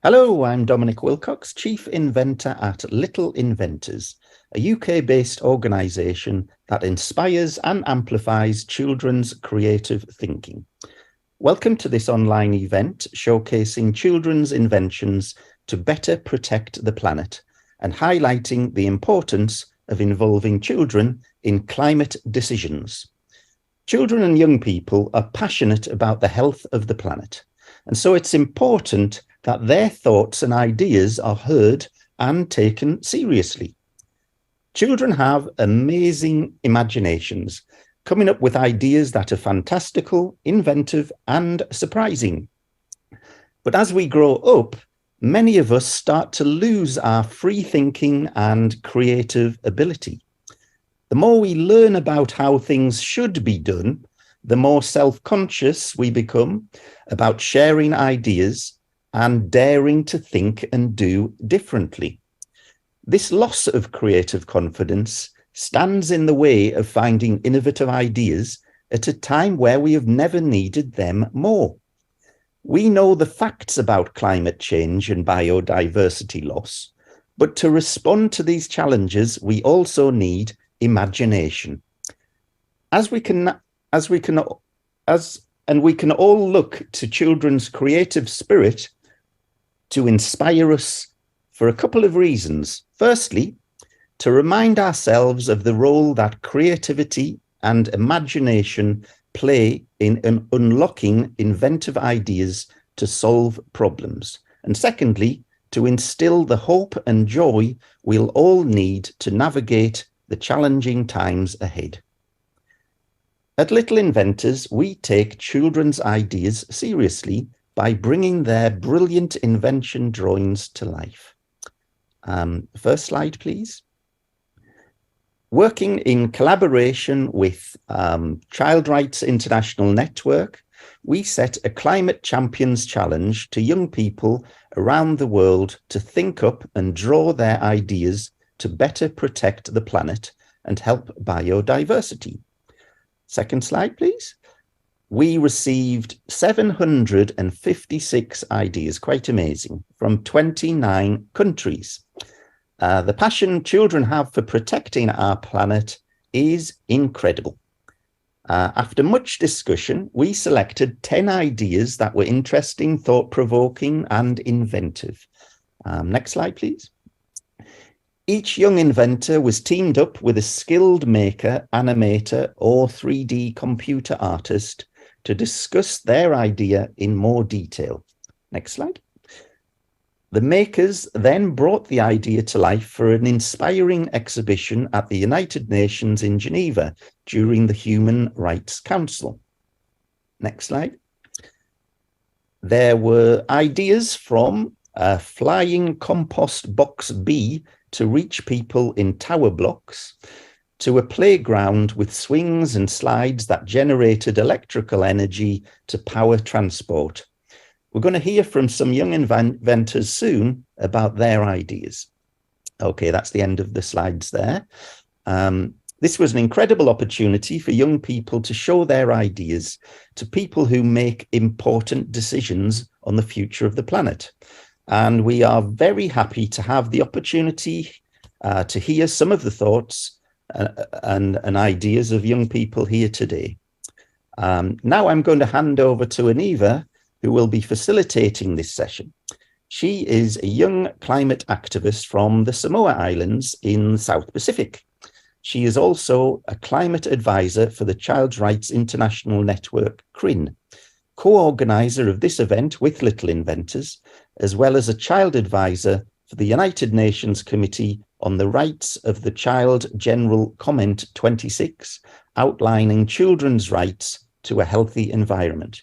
Hello, I'm Dominic Wilcox, Chief Inventor at Little Inventors, a UK-based organisation that inspires and amplifies children's creative thinking. Welcome to this online event showcasing children's inventions to better protect the planet and highlighting the importance of involving children in climate decisions. Children and young people are passionate about the health of the planet, and so it's important that their thoughts and ideas are heard and taken seriously. Children have amazing imaginations, coming up with ideas that are fantastical, inventive, and surprising. But as we grow up, many of us start to lose our free thinking and creative ability. The more we learn about how things should be done, the more self-conscious we become about sharing ideas and daring to think and do differently. This loss of creative confidence stands in the way of finding innovative ideas at a time where we have never needed them more. We know the facts about climate change and biodiversity loss, but to respond to these challenges, we also need imagination. We can all look to children's creative spirit to inspire us for a couple of reasons. Firstly, to remind ourselves of the role that creativity and imagination play in unlocking inventive ideas to solve problems. And secondly, to instill the hope and joy we'll all need to navigate the challenging times ahead. At Little Inventors, we take children's ideas seriously by bringing their brilliant invention drawings to life. First slide, please. Working in collaboration with Child Rights International Network, we set a Climate Champions Challenge to young people around the world to think up and draw their ideas to better protect the planet and help biodiversity. Second slide, please. We received 756 ideas, quite amazing, from 29 countries. The passion children have for protecting our planet is incredible. After much discussion, we selected 10 ideas that were interesting, thought-provoking, and inventive. Next slide, please. Each young inventor was teamed up with a skilled maker, animator, or 3D computer artist to discuss their idea in more detail. Next slide. The makers then brought the idea to life for an inspiring exhibition at the United Nations in Geneva during the Human Rights Council. Next slide. There were ideas from a flying compost box bee to reach people in tower blocks, to a playground with swings and slides that generated electrical energy to power transport. We're going to hear from some young inventors soon about their ideas. Okay, that's the end of the slides there. This was an incredible opportunity for young people to show their ideas to people who make important decisions on the future of the planet. And we are very happy to have the opportunity to hear some of the thoughts and ideas of young people here today. Now I'm going to hand over to Aniva, who will be facilitating this session. She is a young climate activist from the Samoa Islands in the South Pacific. She is also a climate advisor for the Child Rights International Network, CRIN, co-organizer of this event with Little Inventors, as well as a child advisor for the United Nations Committee on the Rights of the Child General Comment 26, outlining children's rights to a healthy environment.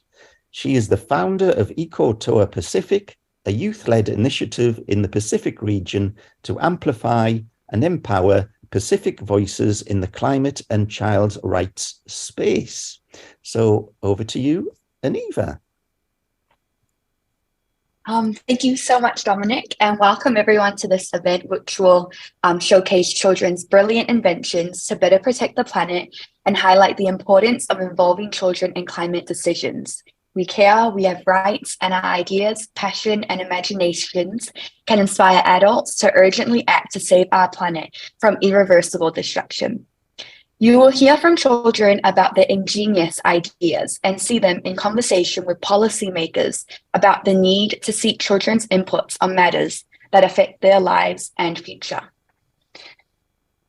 She is the founder of EcoTour Pacific, a youth-led initiative in the Pacific region to amplify and empower Pacific voices in the climate and child rights space. So over to you, Aniva. Thank you so much, Dominic, and welcome everyone to this event, which will showcase children's brilliant inventions to better protect the planet and highlight the importance of involving children in climate decisions. We care, we have rights, and our ideas, passion, and imaginations can inspire adults to urgently act to save our planet from irreversible destruction. You will hear from children about their ingenious ideas and see them in conversation with policymakers about the need to seek children's inputs on matters that affect their lives and future.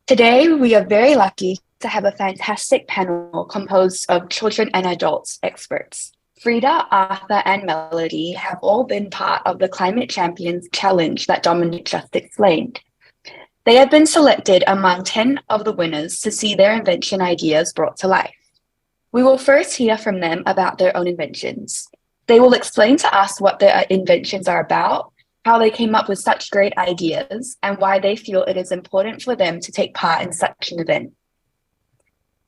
Today, we are very lucky to have a fantastic panel composed of children and adults experts. Frida, Arthur, and Melody have all been part of the Climate Champions Challenge that Dominic just explained. They have been selected among 10 of the winners to see their invention ideas brought to life. We will first hear from them about their own inventions. They will explain to us what their inventions are about, how they came up with such great ideas, and why they feel it is important for them to take part in such an event.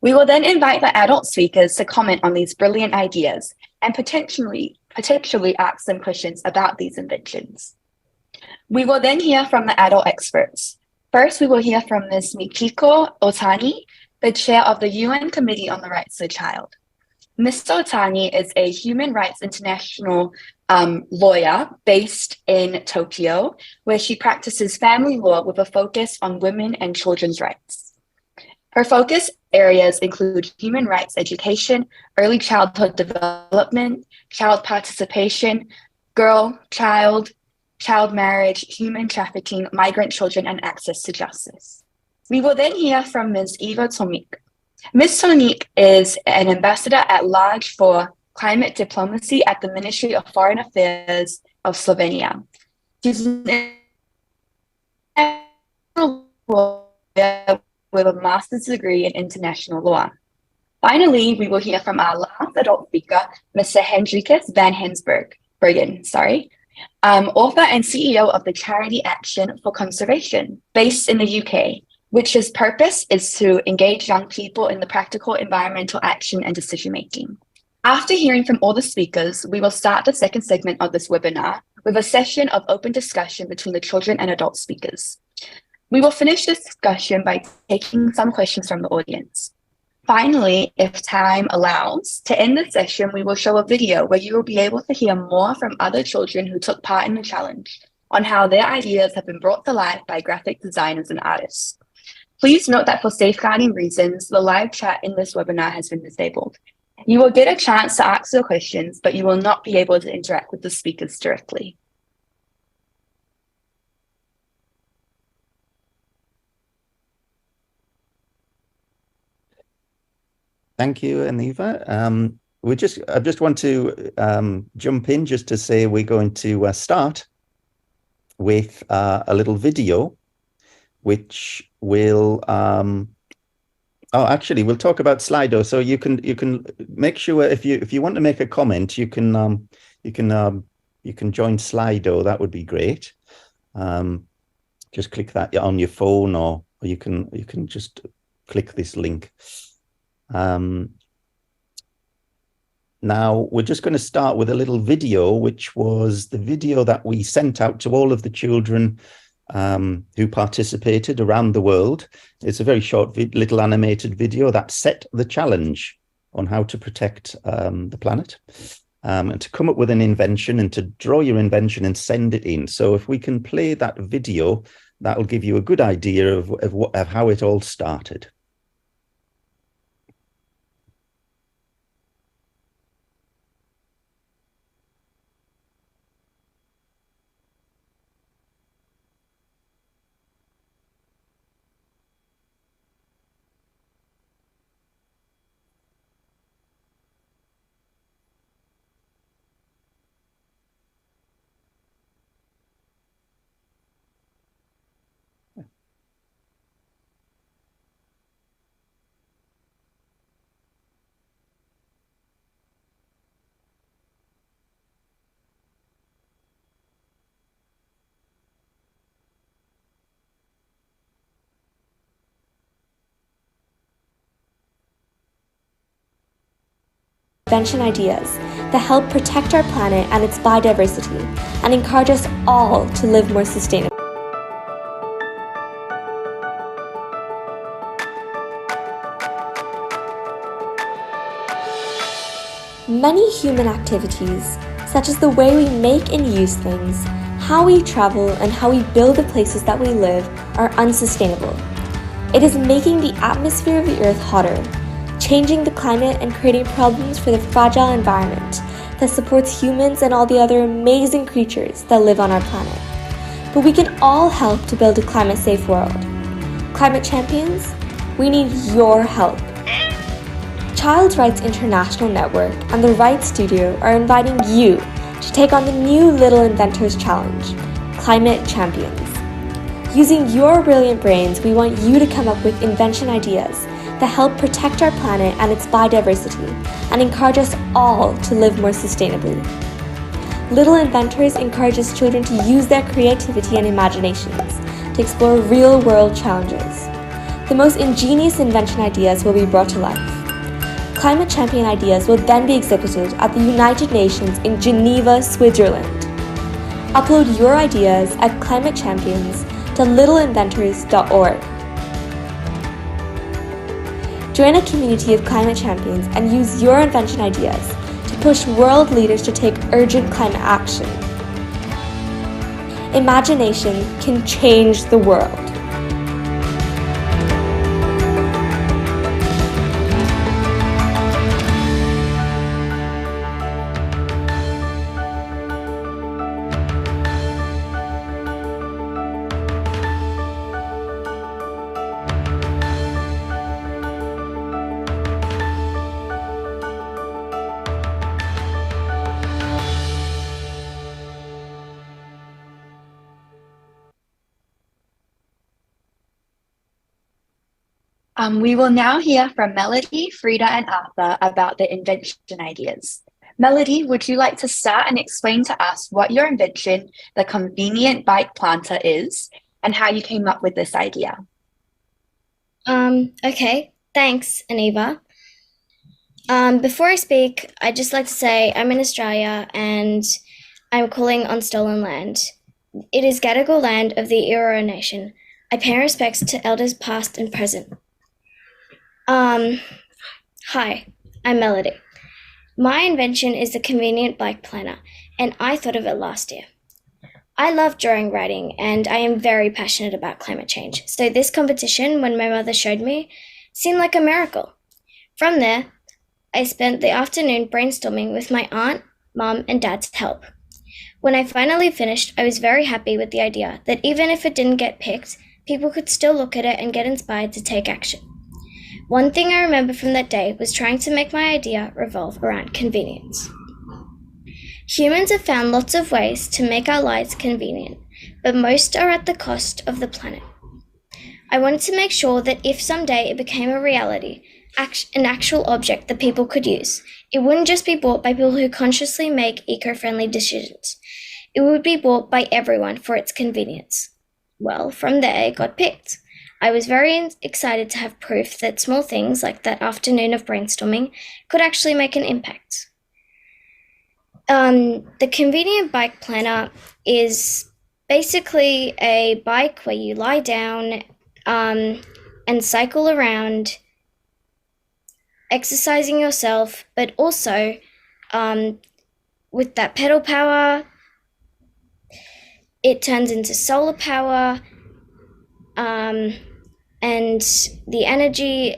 We will then invite the adult speakers to comment on these brilliant ideas and potentially ask them questions about these inventions. We will then hear from the adult experts. First, we will hear from Ms. Michiko Otani, the chair of the UN Committee on the Rights of the Child. Ms. Otani is a Human Rights International lawyer based in Tokyo, where she practices family law with a focus on women and children's rights. Her focus areas include human rights education, early childhood development, child participation, child marriage, human trafficking, migrant children, and access to justice. We will then hear from Ms. Eva Tomik. Ms. Tomik is an ambassador at large for climate diplomacy at the Ministry of Foreign Affairs of Slovenia. She's an international lawyer with a master's degree in international law. Finally, we will hear from our last adult speaker, Mr. Hendrikus van Hensbergen, author and CEO of the charity Action for Conservation, based in the UK, which's purpose is to engage young people in the practical environmental action and decision-making. After hearing from all the speakers, we will start the second segment of this webinar with a session of open discussion between the children and adult speakers. We will finish this discussion by taking some questions from the audience. Finally, if time allows, to end the session, we will show a video where you will be able to hear more from other children who took part in the challenge on how their ideas have been brought to life by graphic designers and artists. Please note that for safeguarding reasons, the live chat in this webinar has been disabled. You will get a chance to ask your questions, but you will not be able to interact with the speakers directly. Thank you, Aniva. I just want to jump in just to say we're going to start with a little video, which will. Actually, we'll talk about Slido. So you can make sure if you want to make a comment, you can join Slido. That would be great. Just click that on your phone, or you can just click this link. Now we're just going to start with a little video, which was the video that we sent out to all of the children who participated around the world. It's a very short little animated video that set the challenge on how to protect the planet, and to come up with an invention and to draw your invention and send it in. So if we can play that video, that'll give you a good idea of how it all started. Invention ideas that help protect our planet and its biodiversity and encourage us all to live more sustainably. Many human activities, such as the way we make and use things, how we travel, and how we build the places that we live, are unsustainable. It is making the atmosphere of the Earth hotter, changing the climate and creating problems for the fragile environment that supports humans and all the other amazing creatures that live on our planet. But we can all help to build a climate-safe world. Climate champions, we need your help. Child Rights International Network and the Rights Studio are inviting you to take on the new Little Inventors Challenge, Climate Champions. Using your brilliant brains, we want you to come up with invention ideas that help protect our planet and its biodiversity and encourage us all to live more sustainably. Little Inventors encourages children to use their creativity and imaginations to explore real-world challenges. The most ingenious invention ideas will be brought to life. Climate champion ideas will then be exhibited at the United Nations in Geneva, Switzerland. Upload your ideas at climatechampions.littleinventors.org. Join a community of climate champions and use your invention ideas to push world leaders to take urgent climate action. Imagination can change the world. We will now hear from Melody, Frida, and Arthur about the invention ideas. Melody, would you like to start and explain to us what your invention, the convenient bike planter, is and how you came up with this idea? Okay, thanks, Aniva. Before I speak, I'd just like to say I'm in Australia and I'm calling on stolen land. It is Gadigal land of the Eora Nation. I pay respects to elders past and present. Hi, I'm Melody. My invention is the convenient bike planner, and I thought of it last year. I love drawing writing, and I am very passionate about climate change, so this competition, when my mother showed me, seemed like a miracle. From there, I spent the afternoon brainstorming with my aunt, mum, and dad's help. When I finally finished, I was very happy with the idea that even if it didn't get picked, people could still look at it and get inspired to take action. One thing I remember from that day was trying to make my idea revolve around convenience. Humans have found lots of ways to make our lives convenient, but most are at the cost of the planet. I wanted to make sure that if someday it became a reality, an actual object that people could use, it wouldn't just be bought by people who consciously make eco-friendly decisions. It would be bought by everyone for its convenience. Well, from there it got picked. I was very excited to have proof that small things like that afternoon of brainstorming could actually make an impact. The convenient bike planner is basically a bike where you lie down and cycle around, exercising yourself, but also with that pedal power, it turns into solar power, and the energy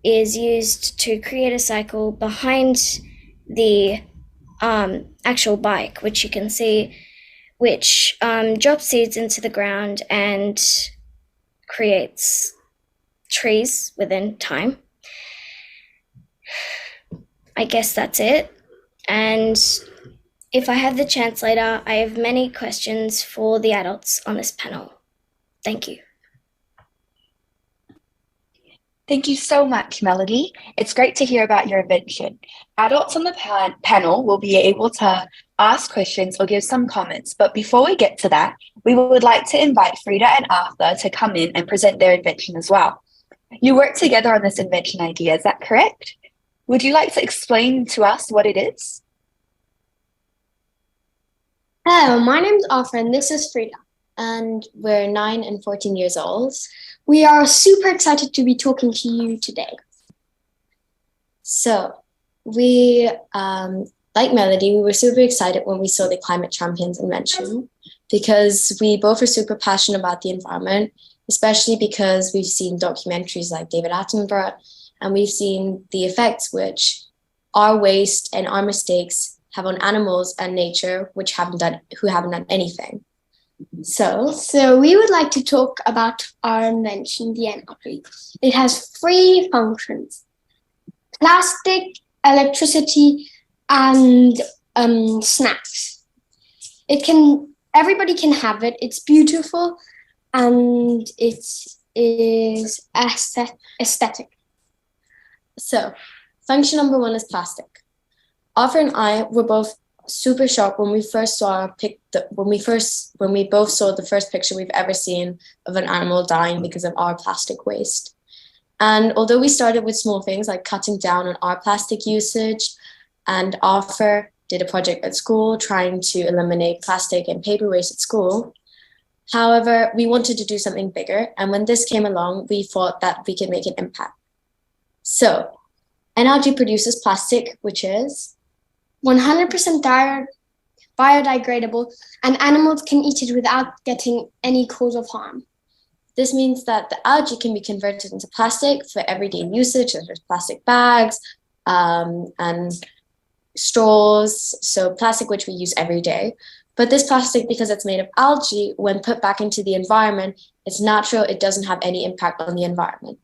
is used to create a cycle behind the actual bike, which you can see, which drops seeds into the ground and creates trees within time. I guess that's it. And if I have the chance later, I have many questions for the adults on this panel. Thank you. Thank you so much, Melody. It's great to hear about your invention. Adults on the panel will be able to ask questions or give some comments, but before we get to that, we would like to invite Frida and Arthur to come in and present their invention as well. You worked together on this invention idea, is that correct? Would you like to explain to us what it is? Hello, my name's Arthur and this is Frida, and we're 9 and 14 years old. We are super excited to be talking to you today. So, We, like Melody, we were super excited when we saw the Climate Champions invention because we both are super passionate about the environment, especially because we've seen documentaries like David Attenborough, and we've seen the effects which our waste and our mistakes have on animals and nature, who haven't done anything. So we would like to talk about our invention, the energy. It has 3 functions: plastic, electricity, and snacks. Everybody can have it. It's beautiful and it is aesthetic. So, function number 1 is plastic. Arthur and I were both super shocked when we first saw when we both saw the first picture we've ever seen of an animal dying because of our plastic waste. And although we started with small things like cutting down on our plastic usage, and Arthur did a project at school trying to eliminate plastic and paper waste at school, however, we wanted to do something bigger. And when this came along, we thought that we could make an impact. So, NLG produces plastic, which is 100% biodegradable, and animals can eat it without getting any cause of harm. This means that the algae can be converted into plastic for everyday usage, such as plastic bags and straws, so plastic which we use every day. But this plastic, because it's made of algae, when put back into the environment, it's natural, it doesn't have any impact on the environment.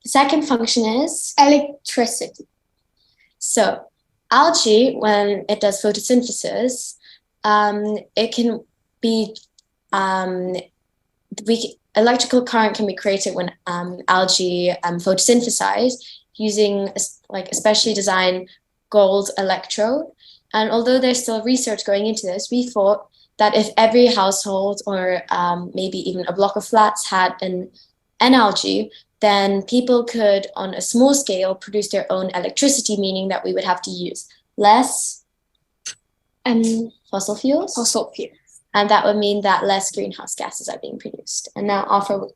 The second function is electricity. So algae, when it does photosynthesis, it can be electrical current can be created when algae photosynthesize using a specially designed gold electrode. And although there's still research going into this, we thought that if every household or maybe even a block of flats had an algae, then people could, on a small scale, produce their own electricity, meaning that we would have to use less fossil fuels. And that would mean that less greenhouse gases are being produced. And now Arthur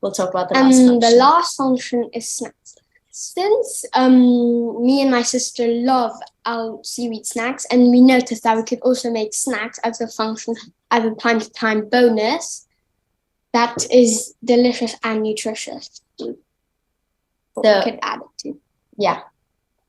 will talk about the last function. The last function is snacks. Since me and my sister love our seaweed snacks, and we noticed that we could also make snacks as a function, as a time-to-time bonus, that is delicious and nutritious. We could add it to. Yeah.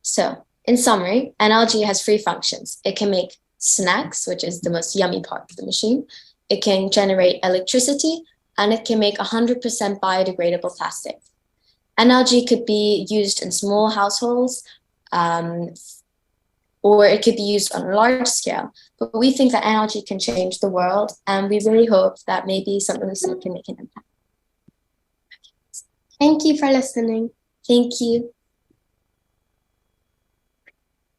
So, in summary, an algae has 3 functions. It can make snacks, which is the most yummy part of the machine. It can generate electricity, and it can make 100% biodegradable plastic. An algae could be used in small households, or it could be used on a large scale. But we think that algae can change the world, and we really hope that maybe something we say can make an impact. Thank you for listening. Thank you.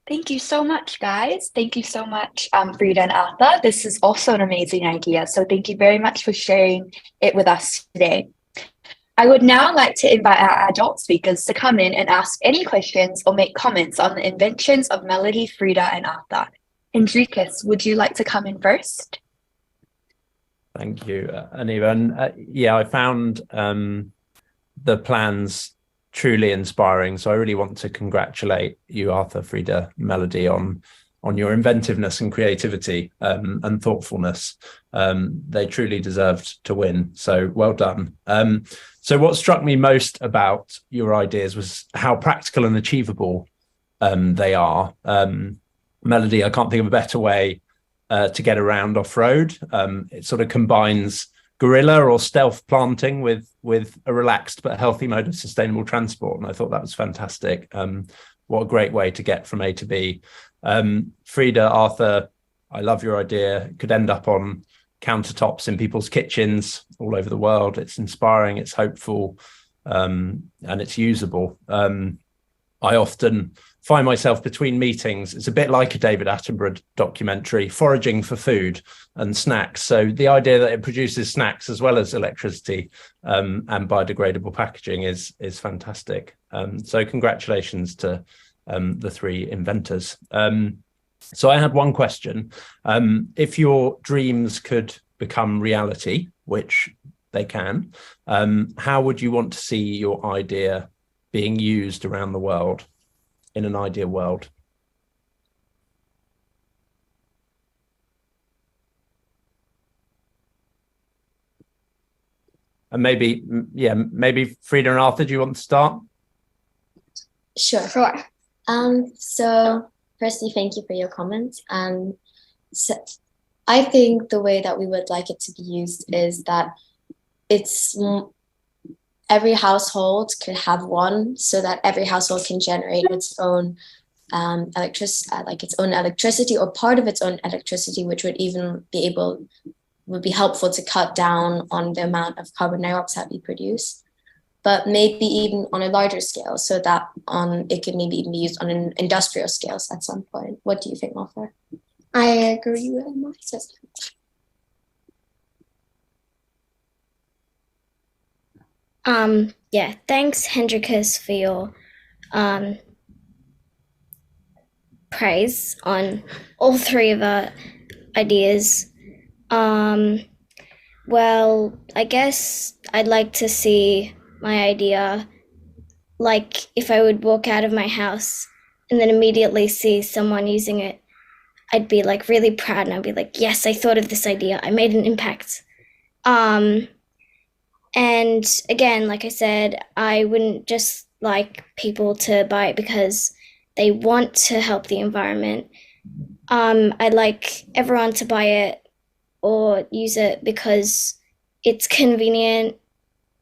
Thank you so much, guys. Thank you so much, Frida and Arthur. This is also an amazing idea. So thank you very much for sharing it with us today. I would now like to invite our adult speakers to come in and ask any questions or make comments on the inventions of Melody, Frida, and Arthur. Enriquez, would you like to come in first? Thank you, Aniva. And yeah, I found the plans truly inspiring. So I really want to congratulate you, Arthur, Frida, Melody, on your inventiveness and creativity and thoughtfulness. They truly deserved to win. So well done. So what struck me most about your ideas was how practical and achievable they are. Melody, I can't think of a better way to get around off-road. It sort of combines guerrilla or stealth planting with a relaxed but healthy mode of sustainable transport. And I thought that was fantastic. What a great way to get from A to B. Frida, Arthur, I love your idea. It could end up on countertops in people's kitchens all over the world. It's inspiring, it's hopeful, and it's usable. I often find myself between meetings. It's a bit like a David Attenborough documentary, foraging for food and snacks. So the idea that it produces snacks as well as electricity and biodegradable packaging is fantastic. So congratulations to the 3 inventors. So I had one question. If your dreams could become reality, which they can, how would you want to see your idea being used around the world in an ideal world? And maybe Frida and Arthur, do you want to start? Sure. So firstly, thank you for your comments. So I think the way that we would like it to be used is that every household could have one, so that every household can generate its own its own electricity, or part of its own electricity, which would even would be helpful to cut down on the amount of carbon dioxide we produce. But maybe even on a larger scale, so that it could maybe even be used on an industrial scale at some point. What do you think, Arthur? I agree with my sister. Yeah, thanks, Hendrikus, for your praise on all three of our ideas. Well, I guess I'd like to see my idea, like if I would walk out of my house and then immediately see someone using it, I'd be like really proud, and I'd be like, yes, I thought of this idea. I made an impact. And again, like I said, I wouldn't just like people to buy it because they want to help the environment. I'd like everyone to buy it or use it because it's convenient,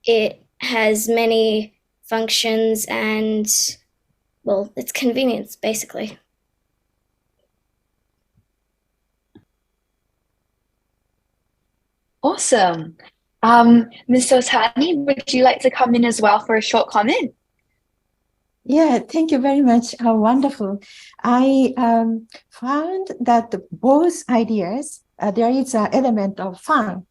it has many functions, and, well, it's convenience, basically. Awesome. Ms. Sotani, would you like to come in as well for a short comment? Yeah, thank you very much. How wonderful. I found that both ideas, there is an element of fun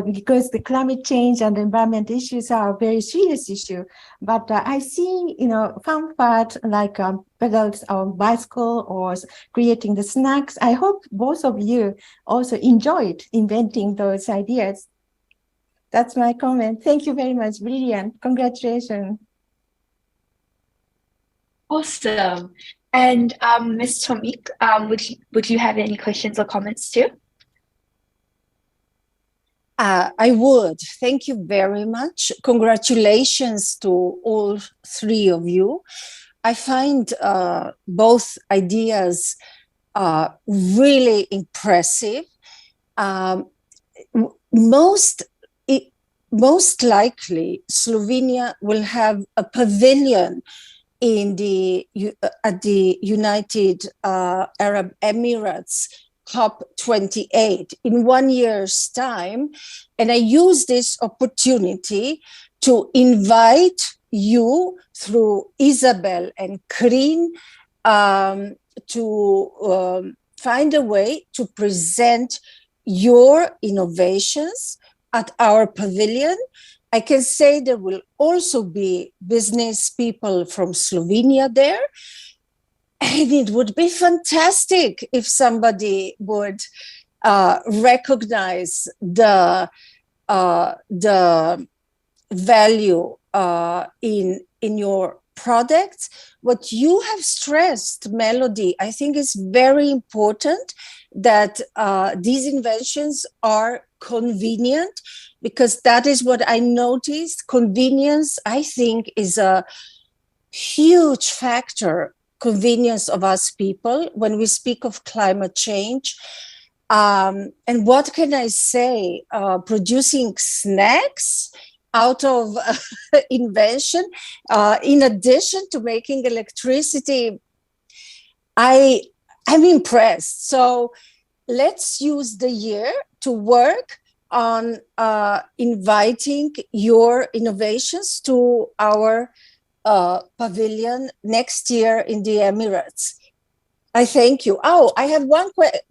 because the climate change and the environment issues are a very serious issue. But I see, fun part like pedals on bicycle or creating the snacks. I hope both of you also enjoyed inventing those ideas. That's my comment. Thank you very much. Brilliant. Congratulations. Awesome. And Ms. Tomik, would you have any questions or comments too? I would. Thank you very much. Congratulations to all three of you. I find both ideas really impressive. Most likely, Slovenia will have a pavilion at the United Arab Emirates COP28 in 1 year's time. And I use this opportunity to invite you through Isabel and Corinne to find a way to present your innovations at our pavilion. I can say there will also be business people from Slovenia there. And it would be fantastic if somebody would recognize the value in your products. What you have stressed, Melody, I think is very important, that these inventions are convenient, because that is what I noticed. Convenience, I think, is a huge factor, convenience of us people when we speak of climate change. And what can I say? Producing snacks out of invention, in addition to making electricity, I'm impressed. So let's use the year to work on inviting your innovations to our pavilion next year in the Emirates. I thank you. Oh, I have one quick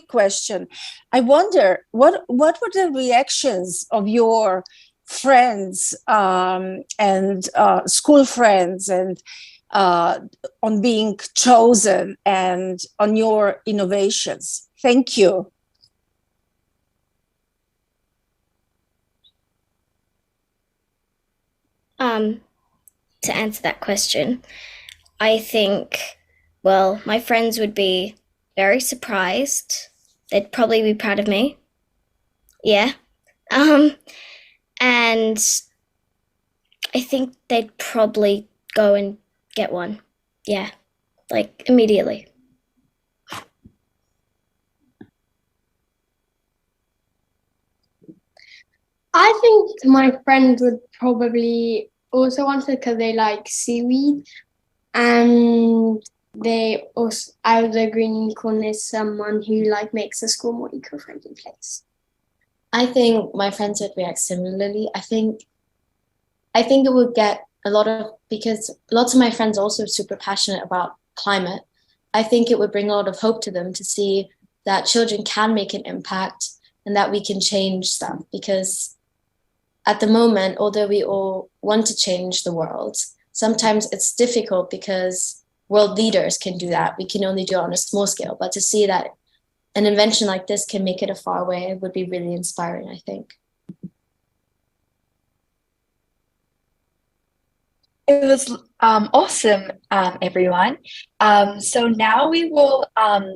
question. I wonder, what were the reactions of your friends and school friends and on being chosen and on your innovations? Thank you. To answer that question, I think, well, my friends would be very surprised. They'd probably be proud of me. Yeah. and I think they'd probably go and get one. Yeah, like immediately. I think my friends would probably also want it because they like seaweed, and they also, the green unicorn is someone who like makes the school more eco-friendly place. I think my friends would react similarly. I think it would get a lot of, because lots of my friends are also super passionate about climate. I think it would bring a lot of hope to them to see that children can make an impact and that we can change stuff. Because at the moment, although we all want to change the world, sometimes it's difficult because world leaders can do that. We can only do it on a small scale. But to see that an invention like this can make it a far away would be really inspiring, I think. It was awesome, everyone. So now we will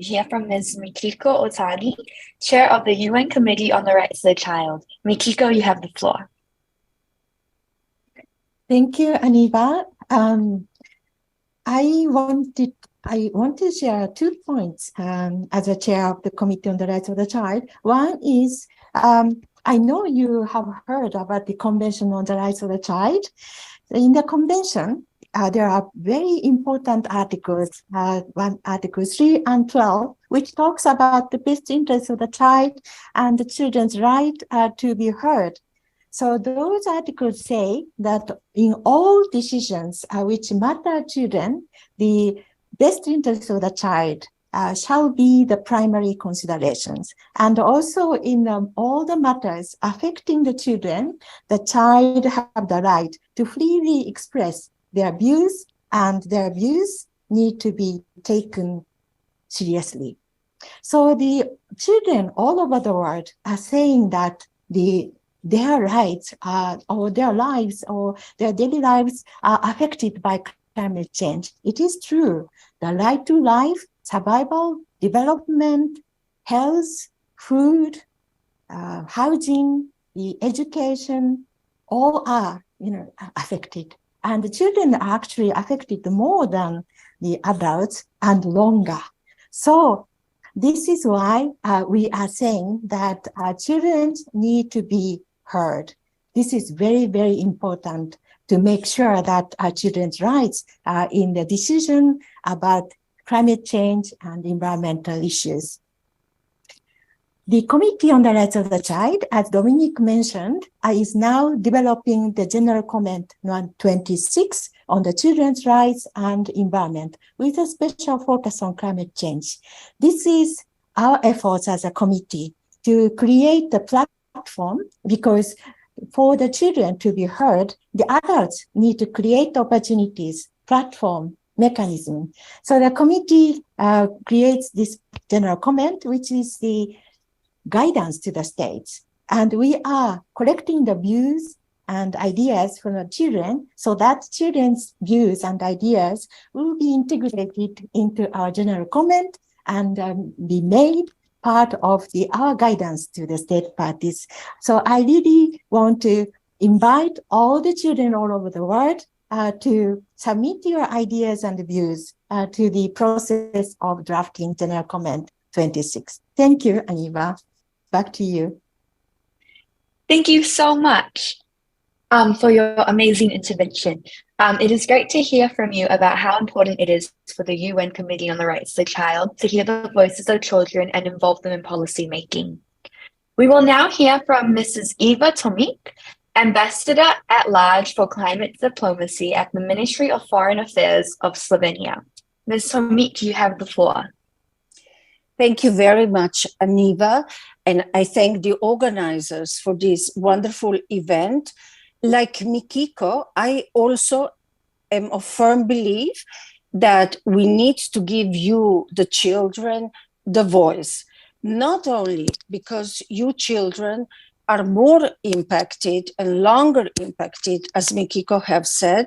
hear from Ms. Mikiko Otani, Chair of the UN Committee on the Rights of the Child. Mikiko, you have the floor. Thank you, Aniva. I want to share 2 points as a chair of the Committee on the Rights of the Child. One is, I know you have heard about the Convention on the Rights of the Child. In the convention, there are very important articles, Article 3 and 12, which talks about the best interests of the child and the children's right to be heard. So those articles say that in all decisions which matter children, the best interests of the child shall be the primary considerations. And also in all the matters affecting the children, the child have the right to freely express their views, and their views need to be taken seriously. So the children all over the world are saying that their rights or their lives or their daily lives are affected by climate change. It is true. The right to life, survival, development, health, food, housing, the education, all are affected. And the children are actually affected more than the adults and longer. So this is why we are saying that children need to be heard. This is very, very important to make sure that our children's rights are in the decision about climate change and environmental issues. The Committee on the Rights of the Child, as Dominique mentioned, is now developing the General Comment 126 on the children's rights and environment with a special focus on climate change. This is our efforts as a committee to create the platform, because for the children to be heard, the adults need to create opportunities, platform, mechanism. So the committee creates this General Comment, which is the guidance to the states. And we are collecting the views and ideas from the children so that children's views and ideas will be integrated into our General Comment and be made part of our guidance to the state parties. So I really want to invite all the children all over the world to submit your ideas and views to the process of drafting General Comment 26. Thank you, Aniva. Back to you. Thank you so much for your amazing intervention. It is great to hear from you about how important it is for the UN Committee on the Rights of the Child to hear the voices of children and involve them in policy making. We will now hear from Mrs. Eva Tomic, Ambassador at Large for Climate Diplomacy at the Ministry of Foreign Affairs of Slovenia. Ms. Tomic, you have the floor. Thank you very much, Aniva. And I thank the organizers for this wonderful event. Like Mikiko, I also am of firm belief that we need to give you, the children, the voice. Not only because you children are more impacted and longer impacted, as Mikiko have said,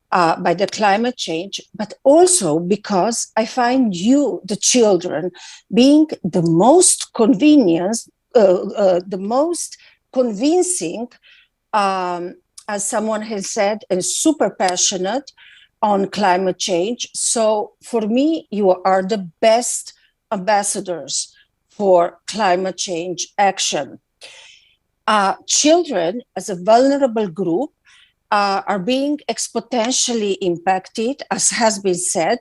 by the climate change, but also because I find you, the children, being the most convincing as someone has said, and super passionate on climate change. So for me, you are the best ambassadors for climate change action. Children, as a vulnerable group, are being exponentially impacted, as has been said.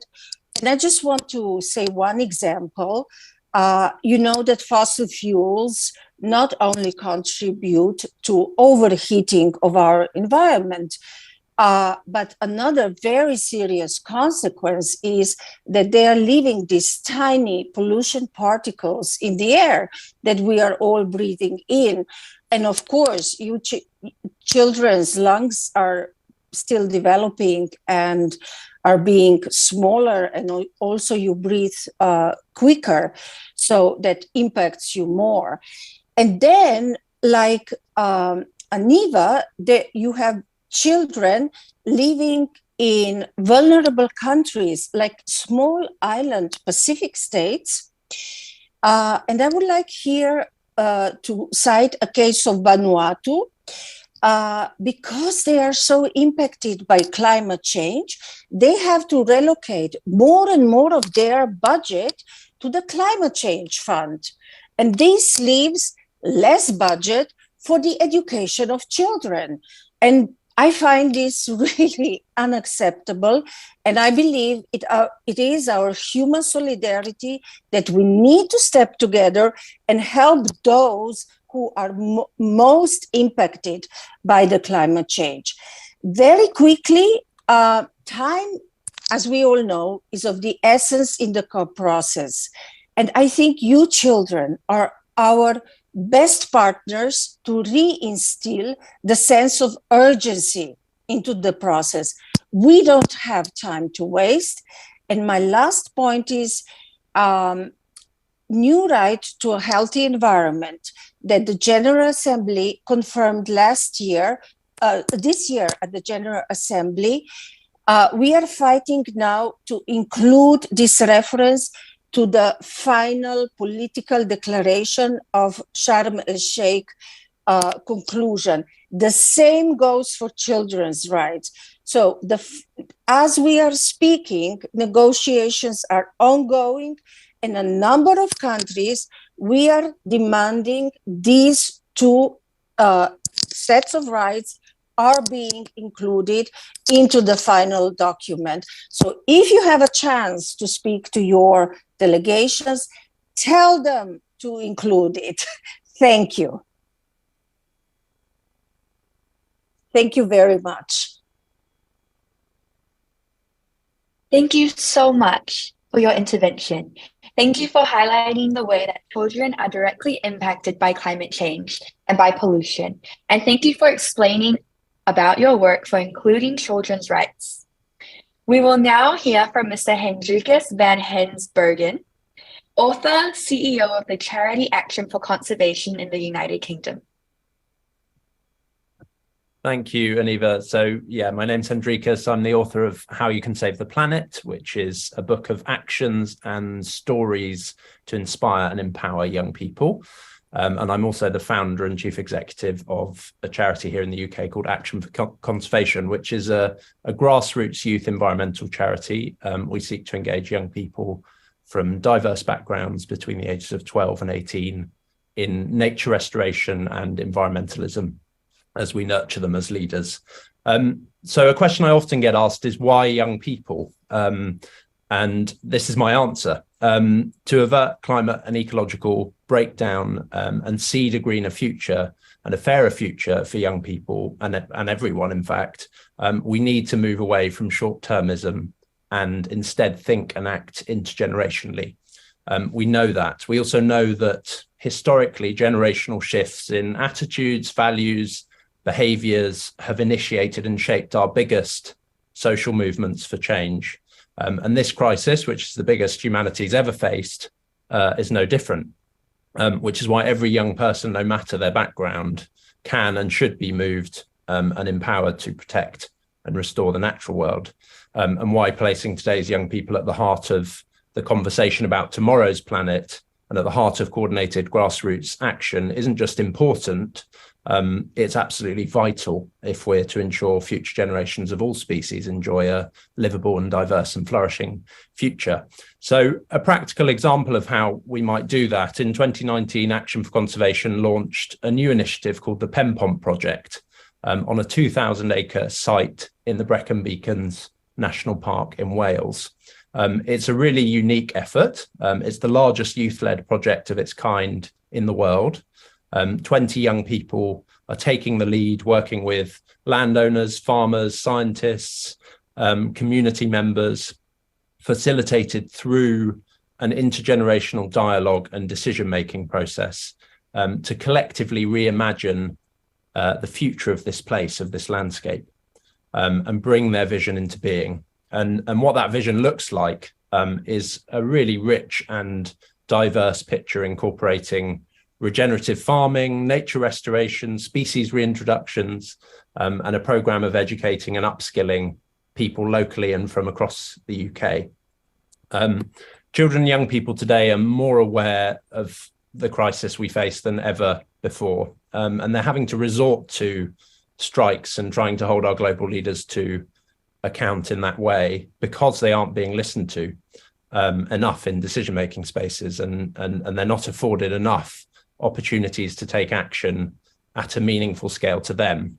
And I just want to say one example. You know that fossil fuels not only contribute to overheating of our environment, but another very serious consequence is that they are leaving these tiny pollution particles in the air that we are all breathing in. And of course, children's lungs are still developing and are being smaller, and also you breathe quicker, so that impacts you more. And then, like Aniva, you have children living in vulnerable countries like small island Pacific states. And I would like here to cite a case of Vanuatu, because they are so impacted by climate change, they have to relocate more and more of their budget to the climate change fund. And this leaves less budget for the education of children. And I find this really unacceptable. And I believe it is our human solidarity that we need to step together and help those who are most impacted by the climate change. Very quickly, time, as we all know, is of the essence in the COP process. And I think you children are our best partners to reinstill the sense of urgency into the process. We don't have time to waste. And my last point is new right to a healthy environment that the General Assembly confirmed this year at the General Assembly. We are fighting now to include this reference to the final political declaration of Sharm-el-Sheikh conclusion. The same goes for children's rights. So as we are speaking, negotiations are ongoing. In a number of countries, we are demanding these two sets of rights are being included into the final document. So if you have a chance to speak to your delegations, tell them to include it. Thank you. Thank you very much. Thank you so much for your intervention. Thank you for highlighting the way that children are directly impacted by climate change and by pollution. And thank you for explaining about your work for including children's rights. We will now hear from Mr. Hendrikus van Hensbergen, author, CEO of the Charity Action for Conservation in the United Kingdom. Thank you, Aniva. So yeah, my name's Hendrikus. I'm the author of How You Can Save the Planet, which is a book of actions and stories to inspire and empower young people. And I'm also the founder and chief executive of a charity here in the UK called Action for Conservation, which is a grassroots youth environmental charity. We seek to engage young people from diverse backgrounds between the ages of 12 and 18 in nature restoration and environmentalism, as we nurture them as leaders. So a question I often get asked is, why young people? And this is my answer. To avert climate and ecological breakdown and seed a greener future and a fairer future for young people and everyone, in fact, we need to move away from short-termism and instead think and act intergenerationally. We know that. We also know that historically, generational shifts in attitudes, values, behaviors have initiated and shaped our biggest social movements for change. And this crisis, which is the biggest humanity's ever faced, is no different, which is why every young person, no matter their background, can and should be moved and empowered to protect and restore the natural world, and why placing today's young people at the heart of the conversation about tomorrow's planet and at the heart of coordinated grassroots action isn't just important, It's absolutely vital if we're to ensure future generations of all species enjoy a livable and diverse and flourishing future. So a practical example of how we might do that: in 2019, Action for Conservation launched a new initiative called the Pempont Project on a 2,000-acre site in the Brecon Beacons National Park in Wales. It's a really unique effort. It's the largest youth-led project of its kind in the world. 20 young people are taking the lead, working with landowners, farmers, scientists, community members, facilitated through an intergenerational dialogue and decision-making process to collectively reimagine the future of this place, of this landscape, and bring their vision into being. And what that vision looks like is a really rich and diverse picture incorporating regenerative farming, nature restoration, species reintroductions, and a programme of educating and upskilling people locally and from across the UK. Children and young people today are more aware of the crisis we face than ever before, and they're having to resort to strikes and trying to hold our global leaders to account in that way because they aren't being listened to enough in decision-making spaces, and they're not afforded enough opportunities to take action at a meaningful scale to them.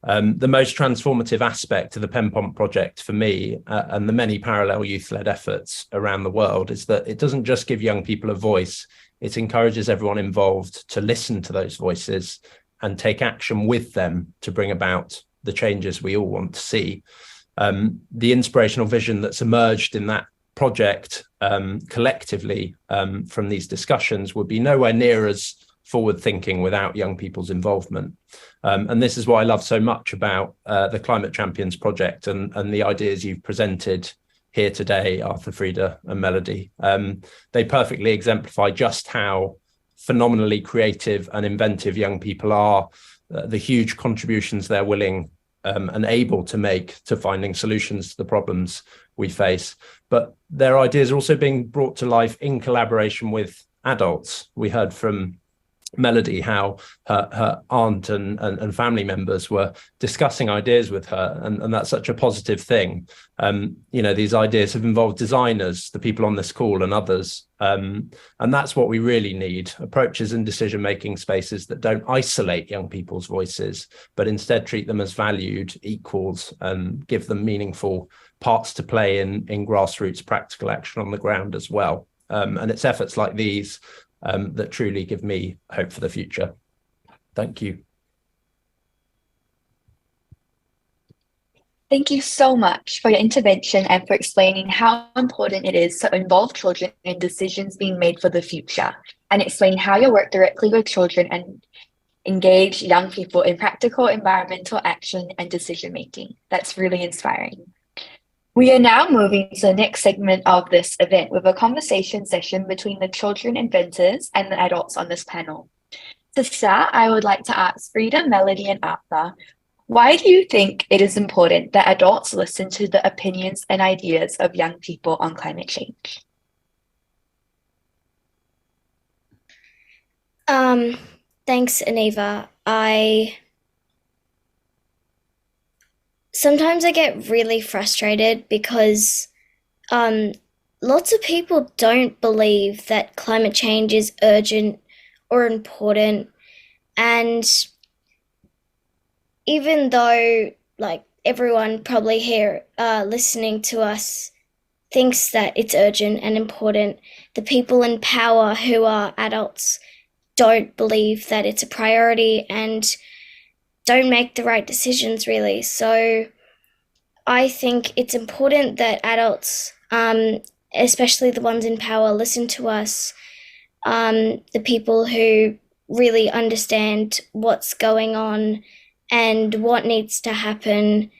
The most transformative aspect of the Pempont project for me, and the many parallel youth-led efforts around the world, is that it doesn't just give young people a voice, it encourages everyone involved to listen to those voices and take action with them to bring about the changes we all want to see. The inspirational vision that's emerged in that project collectively from these discussions would be nowhere near as forward thinking without young people's involvement. And this is what I love so much about the Climate Champions project and the ideas you've presented here today, Arthur, Frida and Melody. They perfectly exemplify just how phenomenally creative and inventive young people are, the huge contributions they're willing and able to make to finding solutions to the problems we face. But their ideas are also being brought to life in collaboration with adults. We heard from Melody how her aunt and family members were discussing ideas with her, and that's such a positive thing. These ideas have involved designers, the people on this call and others, and that's what we really need: approaches and decision-making spaces that don't isolate young people's voices, but instead treat them as valued equals and give them meaningful parts to play in grassroots practical action on the ground as well. And it's efforts like these that truly give me hope for the future. Thank you. Thank you so much for your intervention and for explaining how important it is to involve children in decisions being made for the future, and explain how you work directly with children and engage young people in practical environmental action and decision making. That's really inspiring. We are now moving to the next segment of this event with a conversation session between the children inventors and the adults on this panel. To start, I would like to ask Frida, Melody, and Arthur, why do you think it is important that adults listen to the opinions and ideas of young people on climate change? Thanks, Aniva. Sometimes I get really frustrated because lots of people don't believe that climate change is urgent or important. And even though everyone probably here listening to us thinks that it's urgent and important, the people in power who are adults don't believe that it's a priority and don't make the right decisions, really. So I think it's important that adults, especially the ones in power, listen to us, the people who really understand what's going on and what needs to happen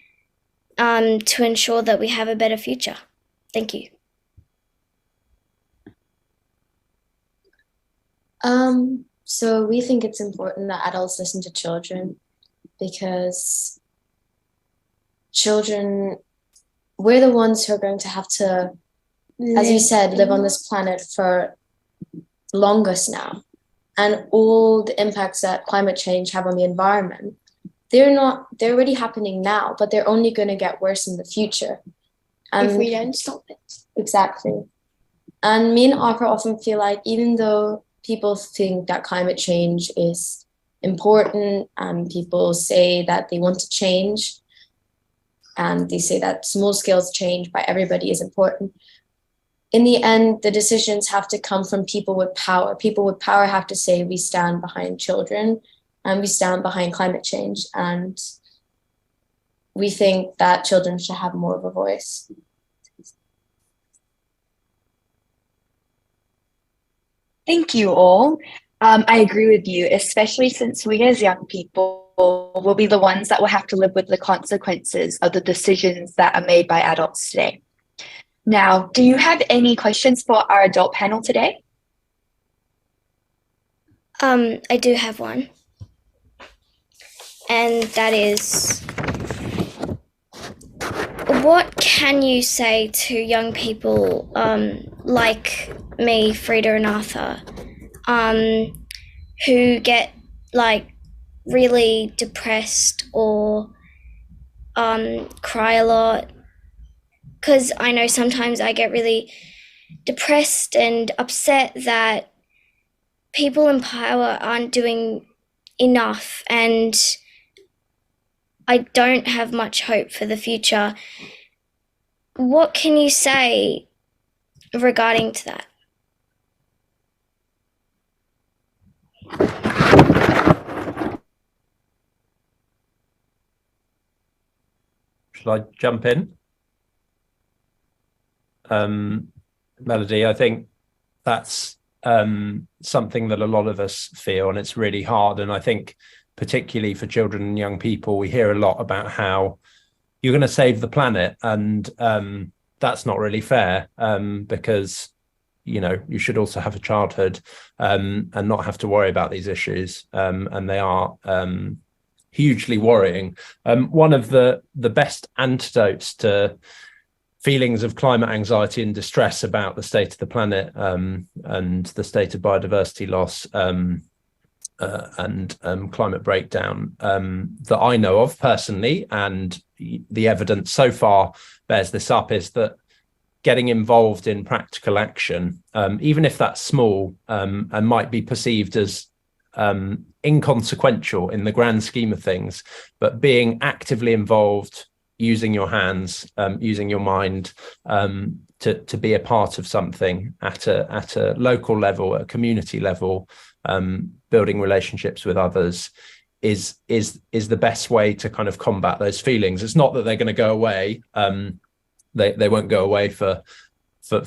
to ensure that we have a better future. Thank you. So we think it's important that adults listen to children, because children, we're the ones who are going to have to, as you said, live on this planet for longest now. and all the impacts that climate change have on the environment, they're already happening now, but they're only going to get worse in the future. If we don't stop it. Exactly. And me and Opera often feel like even though people think that climate change is important and people say that they want to change and they say that small scale change by everybody is important, in the end, the decisions have to come from people with power. People with power have to say, we stand behind children and we stand behind climate change. And we think that children should have more of a voice. Thank you all. I agree with you, especially since we as young people will be the ones that will have to live with the consequences of the decisions that are made by adults today. Now, do you have any questions for our adult panel today? I do have one. And that is, what can you say to young people like me, Frida and Arthur, who get like really depressed or cry a lot? Because I know sometimes I get really depressed and upset that people in power aren't doing enough, and I don't have much hope for the future. What can you say regarding to that? Should I jump in? Melody, I think that's something that a lot of us feel, and it's really hard. And I think particularly for children and young people, we hear a lot about how you're going to save the planet, and that's not really fair, because you should also have a childhood and not have to worry about these issues, and they are hugely worrying. One of the best antidotes to feelings of climate anxiety and distress about the state of the planet and the state of biodiversity loss and climate breakdown that I know of personally, and the evidence so far bears this up, is that getting involved in practical action, even if that's small and might be perceived as inconsequential in the grand scheme of things, but being actively involved, using your hands, using your mind to be a part of something at a local level, a community level, building relationships with others is the best way to kind of combat those feelings. It's not that they're going to go away. They won't go away for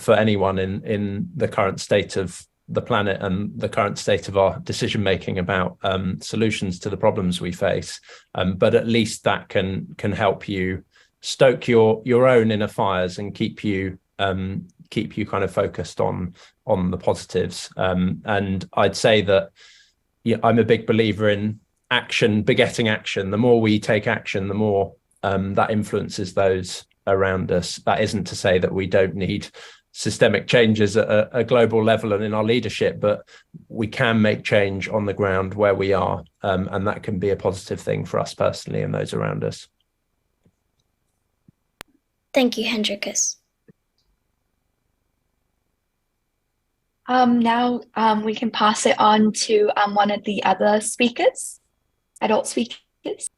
anyone in the current state of the planet and the current state of our decision making about solutions to the problems we face. But at least that can help you stoke your own inner fires and keep you kind of focused on the positives. And I'd say that I'm a big believer in action begetting action. The more we take action, the more that influences those around us. That isn't to say that we don't need systemic changes at a global level and in our leadership, but we can make change on the ground where we are, and that can be a positive thing for us personally and those around us. Thank you, Hendrikus. Now we can pass it on to one of the other speakers, adult speakers.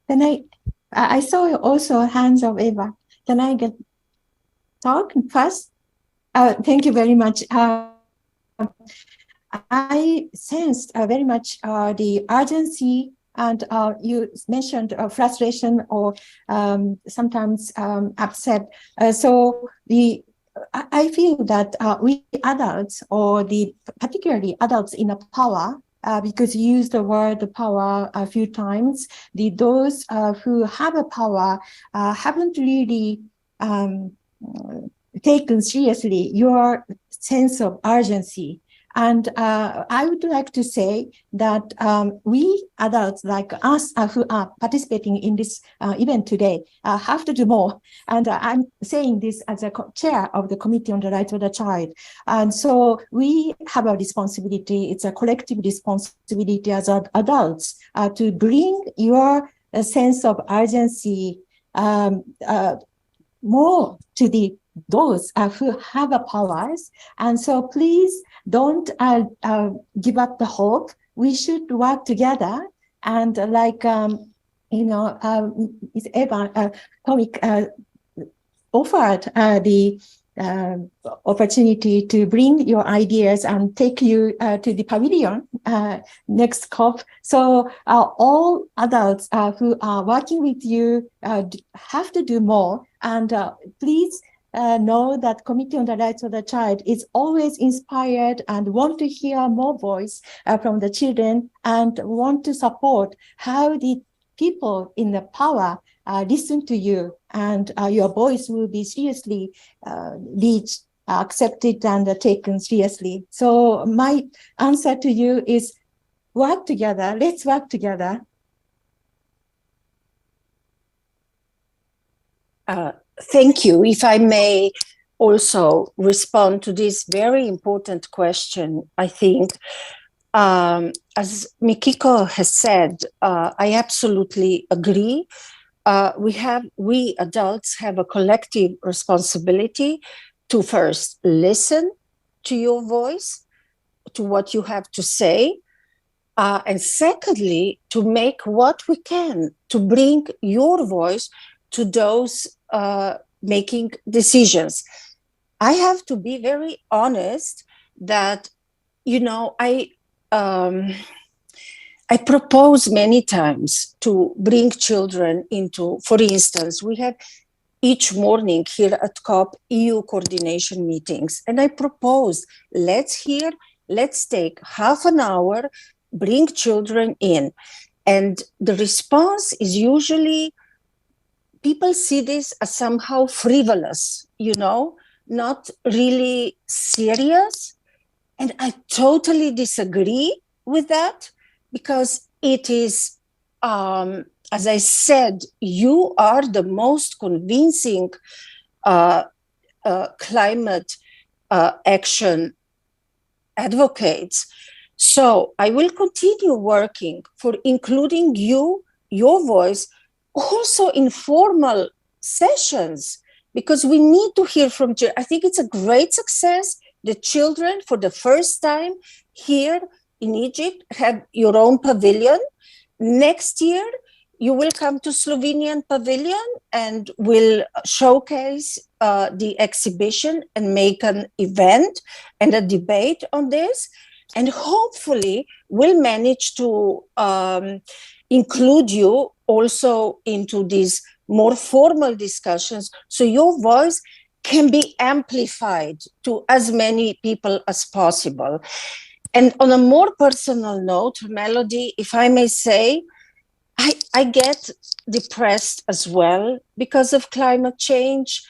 Then I saw also hands of Eva. Can I talk first? Thank you very much. I sensed very much the urgency, and you mentioned frustration or sometimes upset. So I feel that we adults, or particularly adults in a power, because you used the word power a few times, those who have a power haven't really taken seriously your sense of urgency. And I would like to say that we adults like us who are participating in this event today have to do more. And I'm saying this as a chair of the Committee on the Rights of the Child. And so we have a responsibility. It's a collective responsibility as adults to bring your sense of urgency more to those who have a powers. And so please don't give up the hope. We should work together. And like, Ms. Eva Tomik offered the opportunity to bring your ideas and take you to the pavilion next COP. So all adults who are working with you have to do more. And please know that Committee on the Rights of the Child is always inspired and want to hear more voice from the children and want to support how the people in the power listen to you, and your voice will be seriously accepted and taken seriously. So my answer to you is work together. Let's work together. Thank you. If I may also respond to this very important question, I think, as Mikiko has said, I absolutely agree. We adults have a collective responsibility to first listen to your voice, to what you have to say, and secondly, to make what we can to bring your voice to those making decisions. I have to be very honest that, I propose many times to bring children into, for instance, we have each morning here at COP EU coordination meetings, and I propose, let's take half an hour, bring children in. And the response is usually, people see this as somehow frivolous, not really serious. And I totally disagree with that, because it is, as I said, you are the most convincing climate action advocates. So I will continue working for including your voice, also in formal sessions, because we need to hear from children. I think it's a great success. The children, for the first time here in Egypt, have your own pavilion. Next year, you will come to Slovenian Pavilion and will showcase the exhibition and make an event and a debate on this. And hopefully we'll manage to include you also into these more formal discussions, so your voice can be amplified to as many people as possible. And on a more personal note, Melody, if I may say, I get depressed as well because of climate change.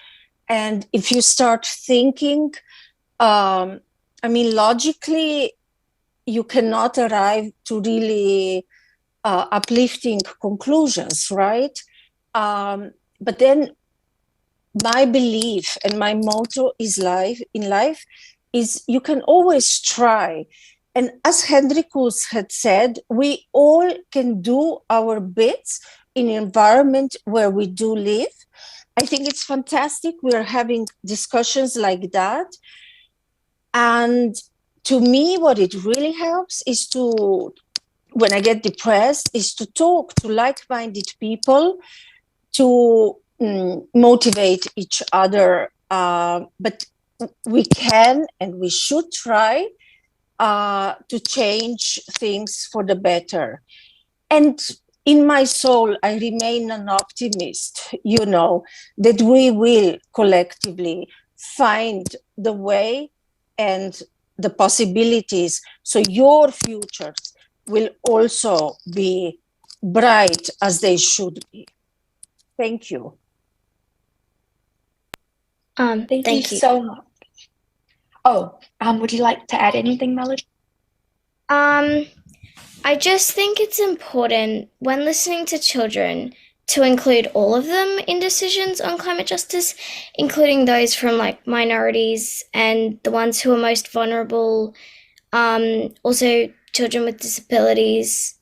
And if you start thinking, logically, you cannot arrive to really uplifting conclusions, right? But then my belief and my motto in life is you can always try. And as Hendrikus had said, we all can do our bits in an environment where we do live. I think it's fantastic. We are having discussions like that. And to me, what it really helps is to, when I get depressed, is to talk to like-minded people, to motivate each other. But we can and we should try to change things for the better. And in my soul, I remain an optimist, that we will collectively find the way and the possibilities, so your futures will also be bright as they should be. Thank you. Thank you so much. Would you like to add anything, Melody? I just think it's important when listening to children to include all of them in decisions on climate justice, including those from like minorities and the ones who are most vulnerable, also children with disabilities.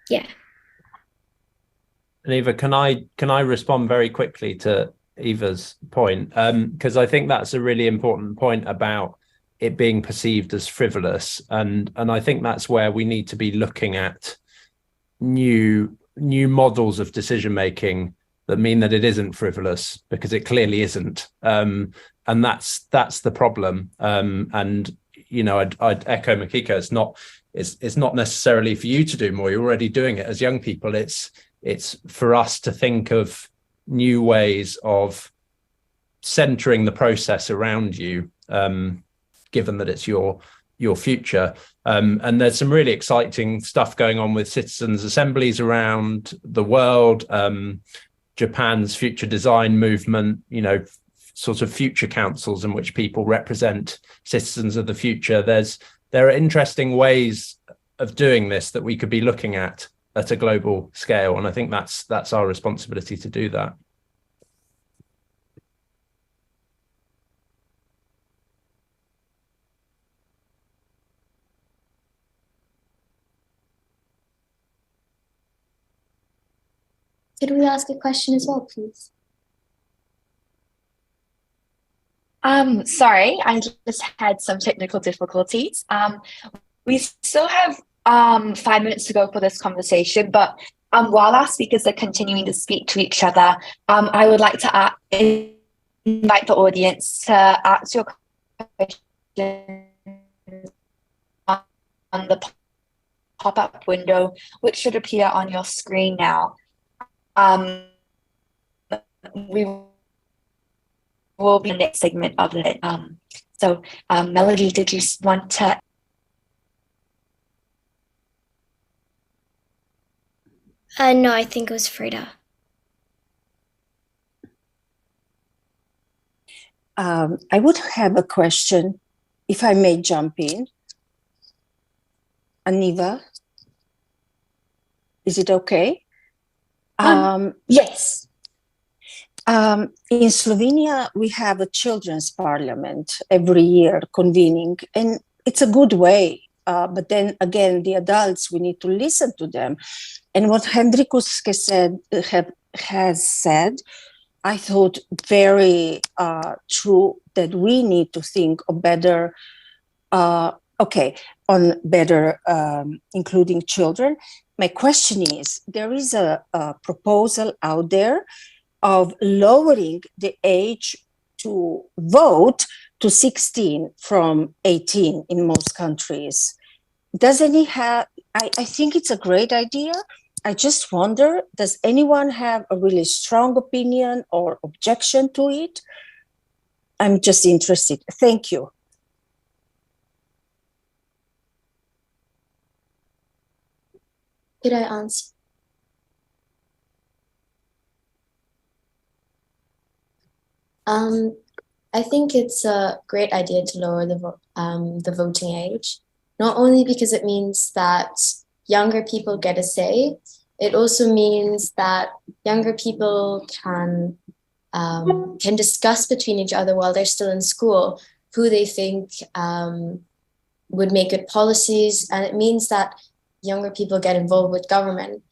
Yeah. And Eva, can I respond very quickly to Eva's point? Because I think that's a really important point about it being perceived as frivolous, and I think that's where we need to be looking at new models of decision making that mean that it isn't frivolous, because it clearly isn't, and that's the problem. And you know, I'd echo Makiko. It's not necessarily for you to do more. You're already doing it as young people. It's for us to think of new ways of centering the process around you, given that it's your future. And there's some really exciting stuff going on with citizens' assemblies around the world. Japan's future design movement, you know, sort of future councils in which people represent citizens of the future. There are interesting ways of doing this that we could be looking at a global scale, and I think that's our responsibility to do that. Could we ask a question as well, please? Sorry, I just had some technical difficulties. We still have 5 minutes to go for this conversation, but while our speakers are continuing to speak to each other, I would like to invite the audience to ask your questions on the pop-up window, which should appear on your screen now. We will be in the next segment of it. So, Melody, did you want to? No, I think it was Frida. I would have a question, if I may jump in. Aniva, is it okay? Yes. In Slovenia, we have a children's parliament every year convening, and it's a good way. But then again, the adults, we need to listen to them. And what Hendrikus has said, I thought very true, that we need to think of better, on better including children. My question is, there is a proposal out there of lowering the age to vote to 16 from 18 in most countries. Does any have, I think it's a great idea. I just wonder, does anyone have a really strong opinion or objection to it? I'm just interested. Thank you. Could I answer? I think it's a great idea to lower the voting age, not only because it means that younger people get a say, it also means that younger people can discuss between each other while they're still in school who they think would make good policies, and it means that younger people get involved with government.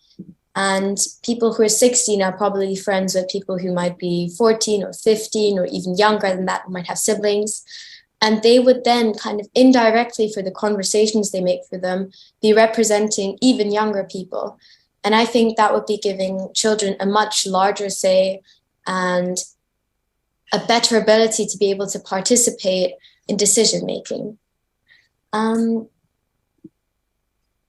And people who are 16 are probably friends with people who might be 14 or 15 or even younger than that, who might have siblings. And they would then kind of indirectly, for the conversations they make for them, be representing even younger people. And I think that would be giving children a much larger say and a better ability to be able to participate in decision making.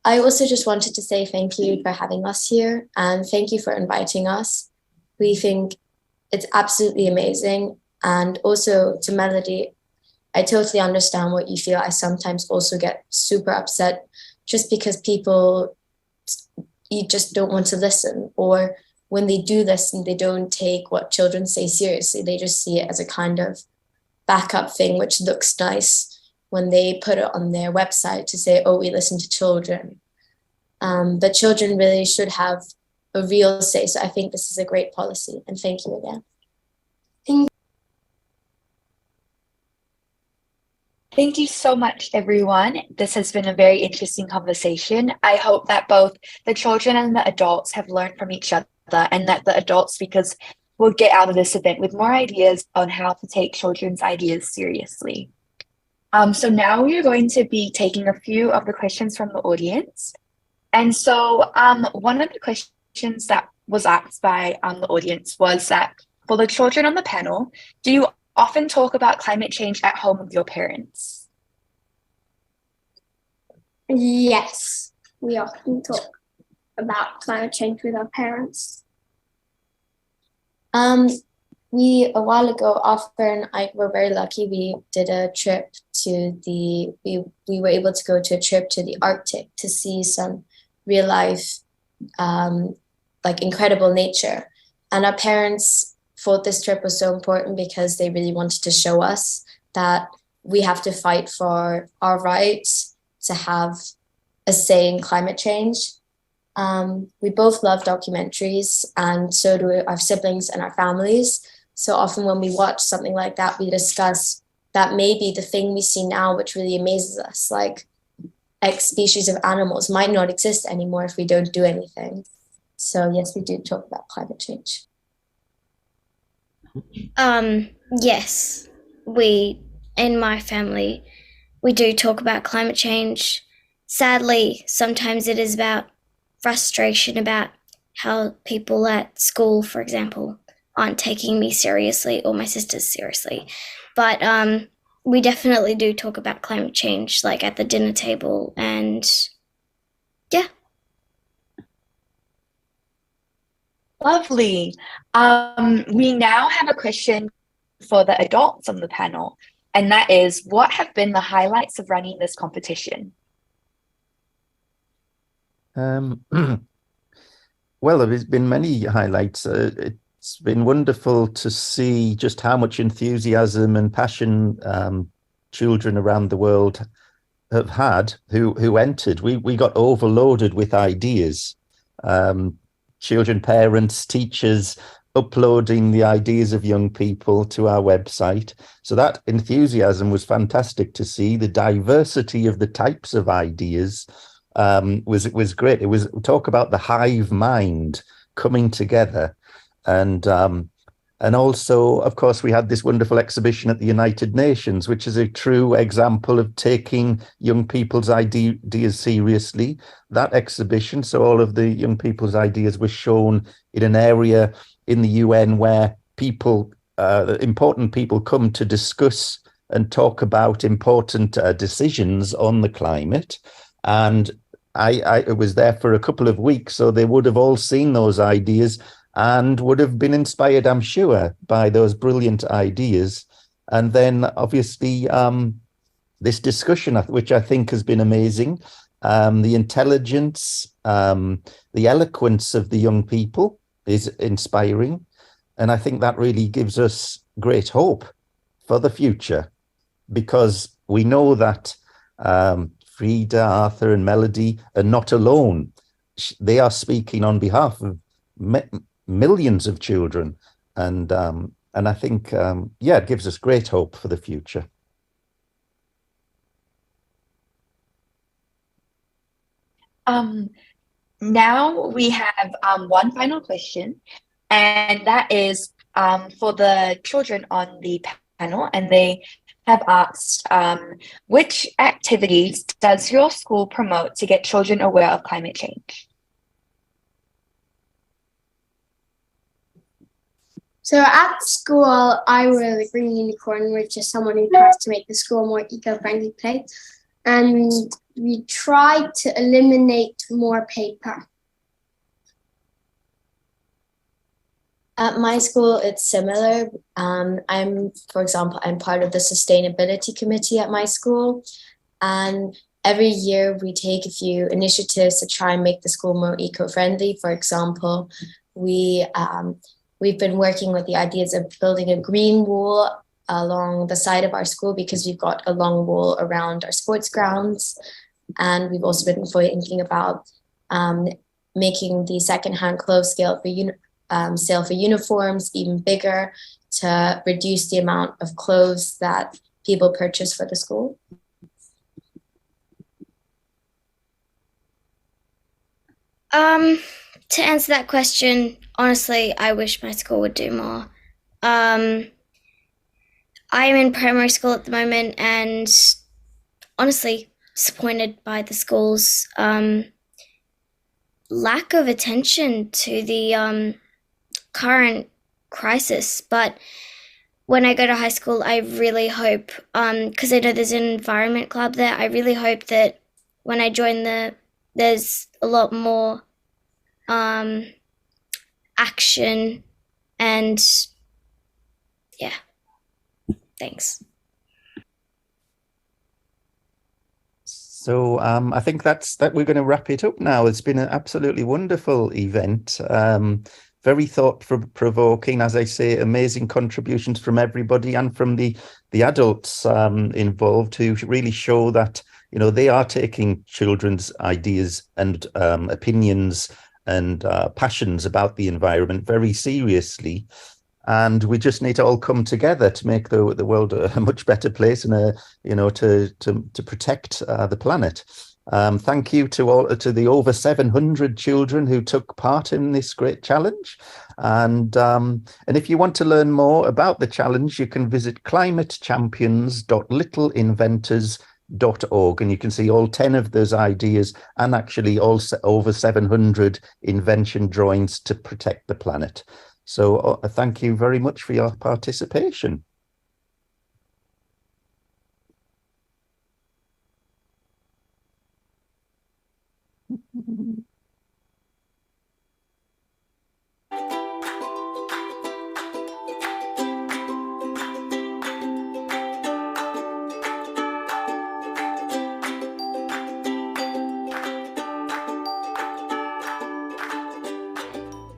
I also just wanted to say thank you for having us here, and thank you for inviting us. We think it's absolutely amazing. And also to Melody, I totally understand what you feel. I sometimes also get super upset just because people, you just don't want to listen, or when they do listen, they don't take what children say seriously. They just see it as a kind of backup thing which looks nice when they put it on their website to say, oh, we listen to children. But children really should have a real say. So I think this is a great policy. And thank you again. Thank you so much, everyone. This has been a very interesting conversation. I hope that both the children and the adults have learned from each other, and that the adult speakers will get out of this event with more ideas on how to take children's ideas seriously. So now we are going to be taking a few of the questions from the audience. And so one of the questions that was asked by the audience was that for the children on the panel, do you often talk about climate change at home with your parents? Yes, we often talk about climate change with our parents. We, a while ago, Arthur and I were very lucky. We did a trip to we were able to go to a trip to the Arctic to see some real life, like incredible nature. And our parents thought this trip was so important because they really wanted to show us that we have to fight for our rights to have a say in climate change. We both love documentaries, and so do our siblings and our families. So often when we watch something like that, we discuss that maybe the thing we see now, which really amazes us, like X species of animals, might not exist anymore if we don't do anything. So yes, we do talk about climate change. Yes, we, in my family, we do talk about climate change. Sadly, sometimes it is about frustration about how people at school, for example, aren't taking me seriously or my sisters seriously. But we definitely do talk about climate change, like at the dinner table, and yeah. Lovely. We now have a question for the adults on the panel, and that is, what have been the highlights of running this competition? Well, there's been many highlights. It's been wonderful to see just how much enthusiasm and passion children around the world have had who entered. We got overloaded with ideas. Children, parents, teachers uploading the ideas of young people to our website. So that enthusiasm was fantastic to see. The diversity of the types of ideas was great. It was talk about the hive mind coming together. And also, of course, we had this wonderful exhibition at the United Nations, which is a true example of taking young people's ideas seriously. That exhibition, so all of the young people's ideas were shown in an area in the UN where people, important people, come to discuss and talk about important decisions on the climate. And I was there for a couple of weeks, so they would have all seen those ideas and would have been inspired, I'm sure, by those brilliant ideas. And then, obviously, this discussion, which I think has been amazing, the intelligence, the eloquence of the young people is inspiring. And I think that really gives us great hope for the future, because we know that Frida, Arthur, and Melody are not alone. They are speaking on behalf of millions of children, and I think it gives us great hope for the future. Now we have one final question, and that is for the children on the panel, and they have asked, which activities does your school promote to get children aware of climate change? So at school, I wear the green unicorn, which is someone who tries to make the school a more eco-friendly place. And we try to eliminate more paper. At my school, it's similar. For example, I'm part of the sustainability committee at my school. And every year we take a few initiatives to try and make the school more eco-friendly. For example, we've been working with the ideas of building a green wall along the side of our school because we've got a long wall around our sports grounds. And we've also been thinking about making the secondhand clothes sale for uniforms even bigger to reduce the amount of clothes that people purchase for the school. To answer that question, honestly, I wish my school would do more. I am in primary school at the moment and honestly disappointed by the school's lack of attention to the current crisis. But when I go to high school, I really hope, because I know there's an environment club there, I really hope that when I join there's a lot more action and yeah, thanks. So I think that we're going to wrap it up now. It's been an absolutely wonderful event. Very thought-provoking, as I say, amazing contributions from everybody and from the adults involved who really show that, you know, they are taking children's ideas and opinions and passions about the environment very seriously. And we just need to all come together to make the world a much better place and to protect the planet. Thank you to the over 700 children who took part in this great challenge. And if you want to learn more about the challenge, you can visit climatechampions.littleinventors.org, and you can see all 10 of those ideas and actually also over 700 invention drawings to protect the planet. So thank you very much for your participation.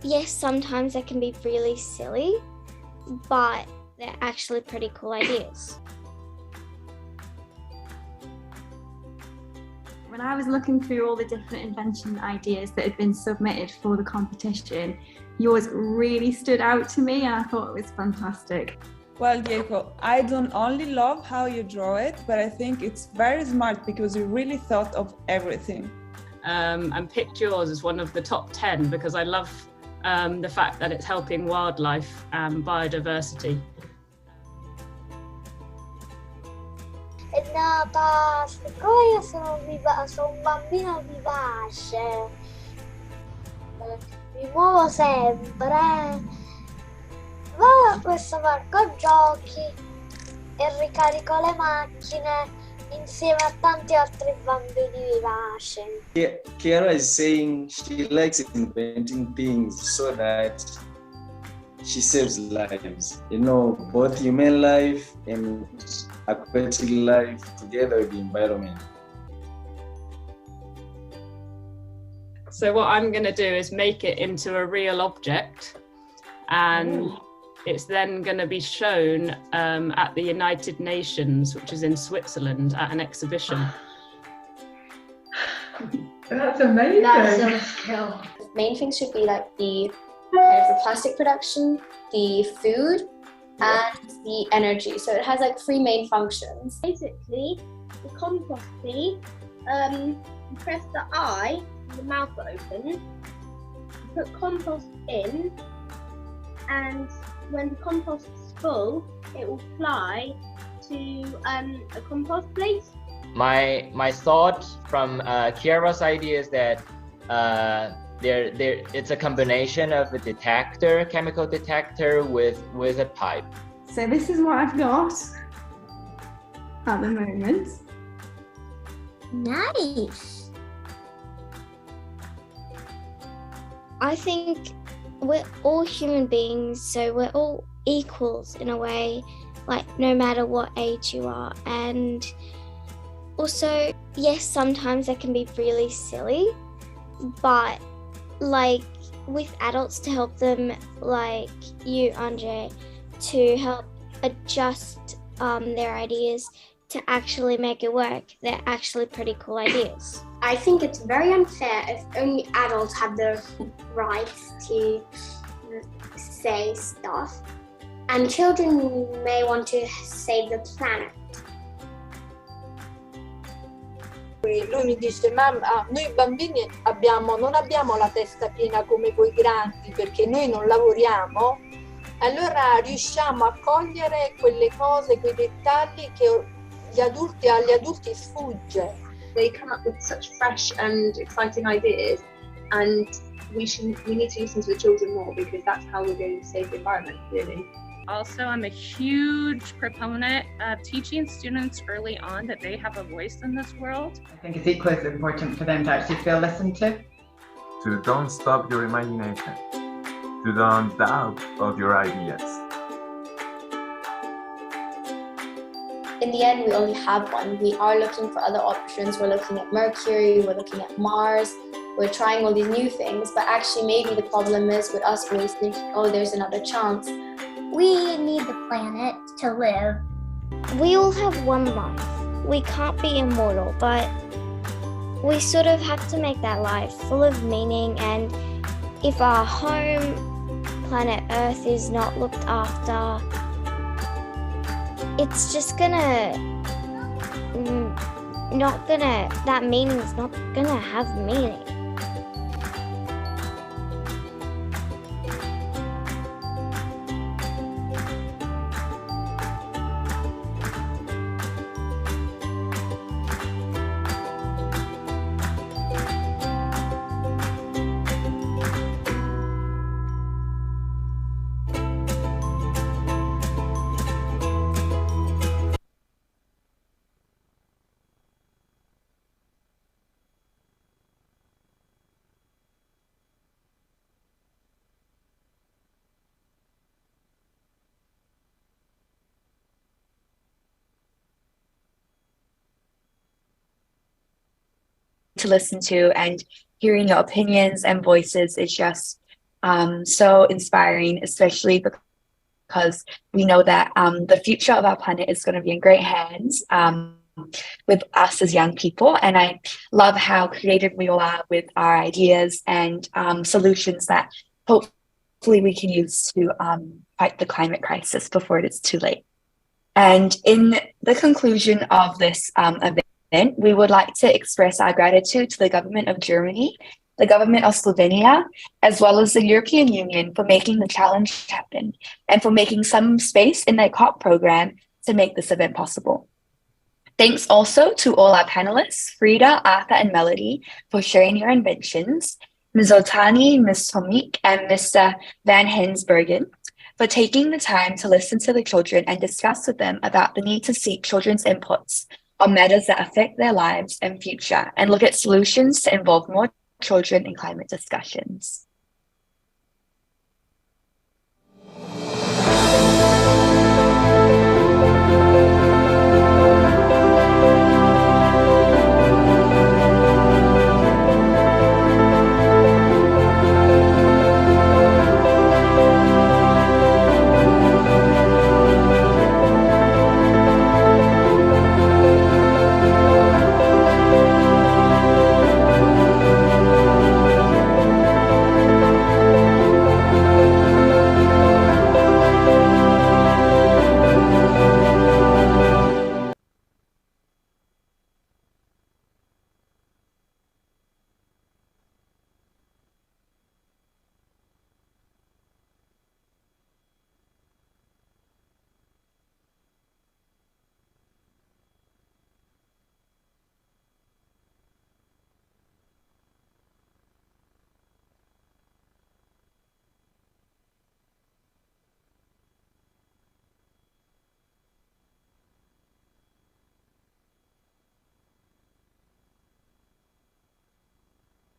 Yes, sometimes they can be really silly, but they're actually pretty cool ideas. When I was looking through all the different invention ideas that had been submitted for the competition, yours really stood out to me and I thought it was fantastic. Well, Diego, I don't only love how you draw it, but I think it's very smart because you really thought of everything. And picked yours as one of the top 10 because I love the fact that it's helping wildlife and biodiversity. È nata Sequoia, sono un bambino vivace, mi muovo sempre, vado a questo parco giochi e ricarico le macchine insieme a tanti altri bambini vivaci. Chiara is saying she likes inventing things so that she saves lives, you know, both human life and aquatic life together with the environment. So what I'm going to do is make it into a real object, and it's then going to be shown at the United Nations, which is in Switzerland, at an exhibition. That's amazing. That's so cool. The main things should be like the plastic production, the food, and the energy. So it has like 3 main functions. Basically, the compost tea, you press the eye, the mouth opens, you put compost in, and when the compost is full, it will fly to a compost place. My thought from Chiara's idea is that it's a combination of a detector, chemical detector with a pipe. So this is what I've got at the moment. Nice. I think we're all human beings, so we're all equals in a way, like no matter what age you are. And also, yes, sometimes they can be really silly, but like with adults to help them, like you, Andre, to help adjust their ideas to actually make it work. They're actually pretty cool ideas. I think it's very unfair if only adults have the rights to say stuff, and children may want to save the planet. Lui mi dice: mamma, noi bambini non abbiamo la testa piena come voi grandi, perché noi non lavoriamo, allora riusciamo a cogliere quelle cose, quei dettagli che agli adulti sfugge. They come up with such fresh and exciting ideas, and we need to listen to the children more, because that's how we're going to save the environment, really. Also, I'm a huge proponent of teaching students early on that they have a voice in this world. I think it's equally as important for them to actually feel listened to. To don't stop your imagination, to don't doubt of your ideas. In the end, we only have one. We are looking for other options. We're looking at Mercury, we're looking at Mars, we're trying all these new things, but actually maybe the problem is with us always thinking, oh, there's another chance. We need the planet to live. We all have one life. We can't be immortal, but we sort of have to make that life full of meaning, and if our home, planet Earth, is not looked after, it's just that meaning's not gonna have meaning. To listen to, and hearing your opinions and voices is just so inspiring, especially because we know that the future of our planet is going to be in great hands with us as young people. And I love how creative we all are with our ideas and solutions that hopefully we can use to fight the climate crisis before it is too late. And in the conclusion of this event, we would like to express our gratitude to the government of Germany, the government of Slovenia, as well as the European Union for making the challenge happen and for making some space in their COP program to make this event possible. Thanks also to all our panelists, Frida, Arthur, and Melody, for sharing your inventions, Ms. Otani, Ms. Tomik, and Mr. Van Hensbergen, for taking the time to listen to the children and discuss with them about the need to seek children's inputs on matters that affect their lives and future, and look at solutions to involve more children in climate discussions.